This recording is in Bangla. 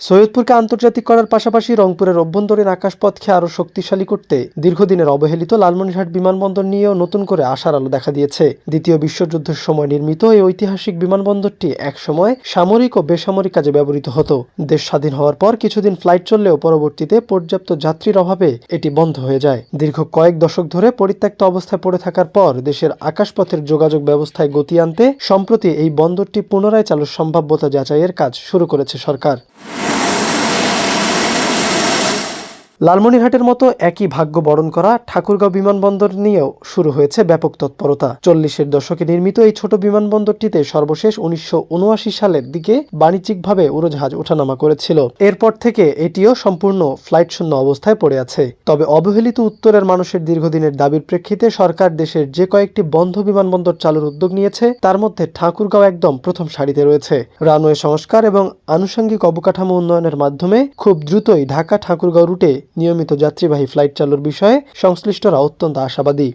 সৈয়দপুরকে আন্তর্জাতিক করার পাশাপাশি রংপুরের অভ্যন্তরীণ আকাশপথকে আরও শক্তিশালী করতে দীর্ঘদিনের অবহেলিত লালমনিরহাট বিমানবন্দর নিয়েও নতুন করে আশার আলো দেখা দিয়েছে। দ্বিতীয় বিশ্বযুদ্ধের সময় নির্মিত এই ঐতিহাসিক বিমানবন্দরটি একসময় সামরিক ও বেসামরিক কাজে ব্যবহৃত হতো। দেশ স্বাধীন হওয়ার পর কিছুদিন ফ্লাইট চললেও পরবর্তীতে পর্যাপ্ত যাত্রীর অভাবে এটি বন্ধ হয়ে যায়। দীর্ঘ কয়েক দশক ধরে পরিত্যক্ত অবস্থায় পড়ে থাকার পর দেশের আকাশপথের যোগাযোগ ব্যবস্থায় গতি আনতে সম্প্রতি এই বন্দরটি পুনরায় চালুর সম্ভাব্যতা যাচাইয়ের কাজ শুরু করেছে সরকার। লালমনিরহাটের মতো একই ভাগ্য বরণ করা ঠাকুরগাঁও বিমানবন্দর নিয়েও শুরু হয়েছে ব্যাপক তৎপরতা। 40-এর দশকে নির্মিত এই ছোট বিমানবন্দরটিতে সর্বশেষ 1979 সালের দিকে বাণিজ্যিকভাবে উড়োজাহাজ ওঠানামা করেছিল। এরপর থেকে এটিও সম্পূর্ণ ফ্লাইট শূন্য অবস্থায় পড়ে আছে। তবে অবহেলিত উত্তরের মানুষের দীর্ঘদিনের দাবির প্রেক্ষিতে সরকার দেশের যে কয়েকটি বন্ধ বিমানবন্দর চালুর উদ্যোগ নিয়েছে তার মধ্যে ঠাকুরগাঁও একদম প্রথম সারিতে রয়েছে। রানওয়ে সংস্কার এবং আনুষঙ্গিক অবকাঠামো উন্নয়নের মাধ্যমে খুব দ্রুতই ঢাকা ঠাকুরগাঁও রুটে নিয়মিত যাত্রীবাহী ফ্লাইট চালুর বিষয়ে সংশ্লিষ্টরা অত্যন্ত আশাবাদী।